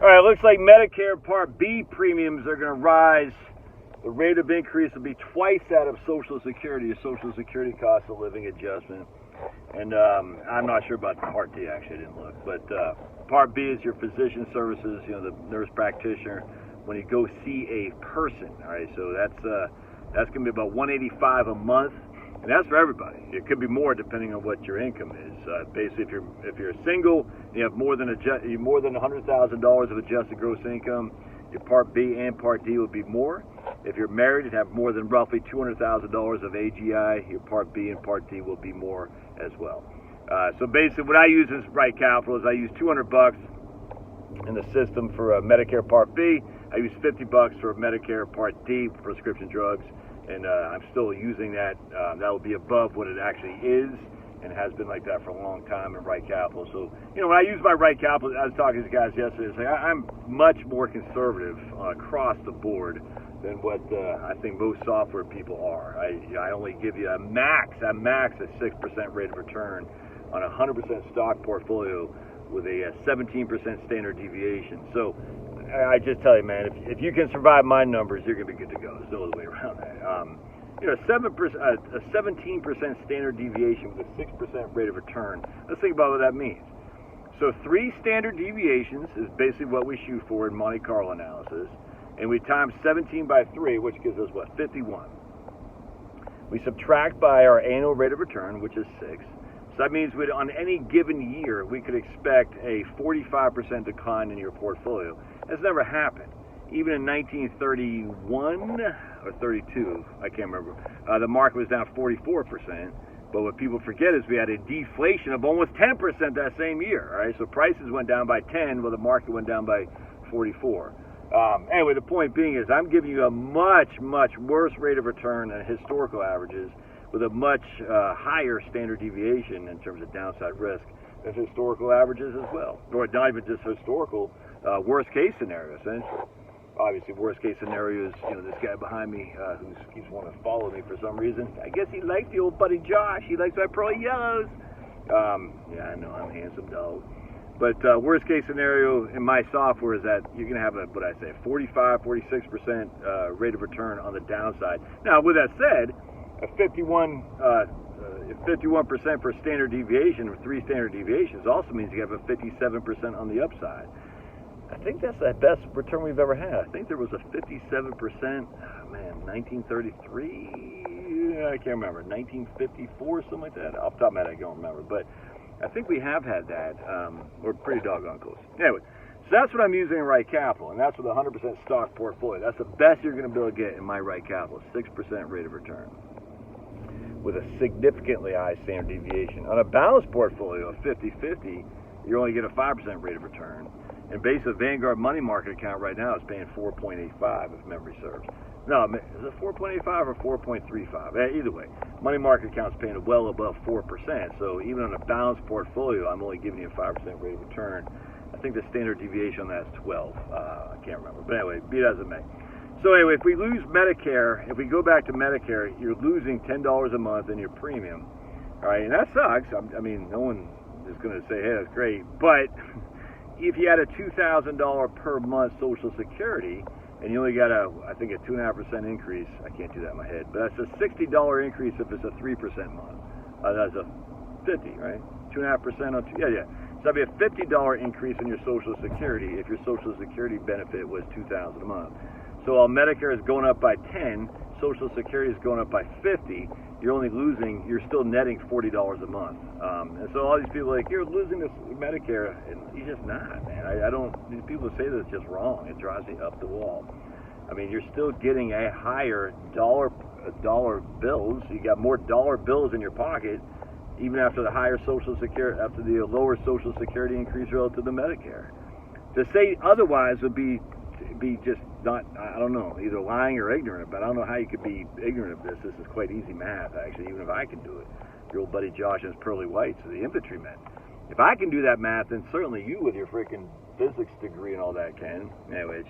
All right, looks like Medicare Part B premiums are going to rise. The rate of increase will be twice that of Social Security, a Social Security cost of living adjustment. And I'm not sure about the Part D, actually, I didn't look. But Part B is your physician services, you know, the nurse practitioner, when you go see a person. All right, so that's going to be about $185 a month, and that's for everybody. It could be more depending on what your income is. Basically, if you're single, you have more than $100,000 of adjusted gross income, your Part B and Part D will be more. If you're married and have more than roughly $200,000 of AGI, your Part B and Part D will be more as well. So basically, what I use as Right Capital is I use $200 in the system for Medicare Part B. I use $50 for Medicare Part D for prescription drugs, and I'm still using that. That will be above what it actually is, and has been like that for a long time in Right Capital. So, you know, when I use my Right Capital, I was talking to the guys yesterday, it's like I'm much more conservative across the board than what I think most software people are. I only give you a max of 6% rate of return on a 100% stock portfolio with a 17% standard deviation. So I just tell you, man, if you can survive my numbers, you're going to be good to go. There's no other way around that. You know, a 17% standard deviation with a 6% rate of return. Let's think about what that means. So 3 standard deviations is basically what we shoot for in Monte Carlo analysis. And we times 17 by 3, which gives us, what, 51. We subtract by our annual rate of return, which is 6. So that means on any given year, we could expect a 45% decline in your portfolio. That's never happened. Even in 1931 or 32, I can't remember, the market was down 44%. But what people forget is we had a deflation of almost 10% that same year. All right, so prices went down by 10, while the market went down by 44. Anyway, the point being is I'm giving you a much, much worse rate of return than historical averages, with a much higher standard deviation in terms of downside risk than historical averages as well. Or not even just historical, worst case scenario, essentially. Obviously, worst case scenario is, you know, this guy behind me who keeps wanting to follow me for some reason. I guess he likes the old buddy Josh. He likes my pearly yellows. Yeah, I know, I'm a handsome dog. But worst case scenario in my software is that you're going to have a, 46% rate of return on the downside. Now, with that said, a 51% for standard deviation, or 3 standard deviations, also means you have a 57% on the upside. I think that's the best return we've ever had. I think there was a 57%, 1933, I can't remember, 1954, something like that. Off the top of my head, I don't remember. But I think we have had that. We're pretty doggone close. Anyway, so that's what I'm using in Right Capital, and that's with a 100% stock portfolio. That's the best you're going to be able to get in my Right Capital, 6% rate of return, with a significantly high standard deviation. On a balanced portfolio of 50-50, you only get a 5% rate of return. And based on Vanguard money market account right now, it's paying 4.85 if memory serves. No, is it 4.85 or 4.35? Either way, money market account's paying well above 4%. So even on a balanced portfolio, I'm only giving you a 5% rate of return. I think the standard deviation on that is 12. I can't remember. But anyway, be that as it may. So anyway, if we lose Medicare, if we go back to Medicare, you're losing $10 a month in your premium. All right, and that sucks. I mean, no one is going to say, hey, that's great. But if you had a $2,000 per month Social Security, and you only got a 2.5% increase, I can't do that in my head, but that's a $60 increase if it's a 3% month. That's a 50, right? 2.5% on yeah. So that'd be a $50 increase in your Social Security if your Social Security benefit was $2,000 a month. So while Medicare is going up by 10, Social Security is going up by 50. You're still netting $40 a month. And so all these people are like, you're losing this Medicare, and you're just not, man. These people who say this is just wrong. It drives me up the wall. I mean, you're still getting a higher dollar bills. You got more dollar bills in your pocket, even after the higher Social Security, after the lower Social Security increase relative to Medicare. To say otherwise would be just not, I don't know, either lying or ignorant, but I don't know how you could be ignorant of this. This is quite easy math, actually, even if I can do it. Your old buddy Josh and his pearly whites, the infantrymen. If I can do that math, then certainly you with your freaking physics degree and all that can. Anyway,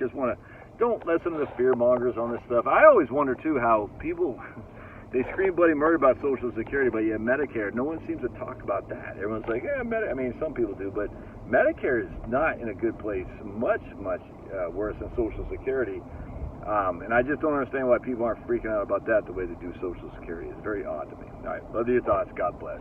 don't listen to the fear mongers on this stuff. I always wonder, too, how people, they scream bloody murder about Social Security, but yeah, Medicare, no one seems to talk about that. Everyone's like, yeah, some people do, but Medicare is not in a good place, much worse than Social Security. And I just don't understand why people aren't freaking out about that the way they do Social Security. It's very odd to me. All right, love your thoughts. God bless.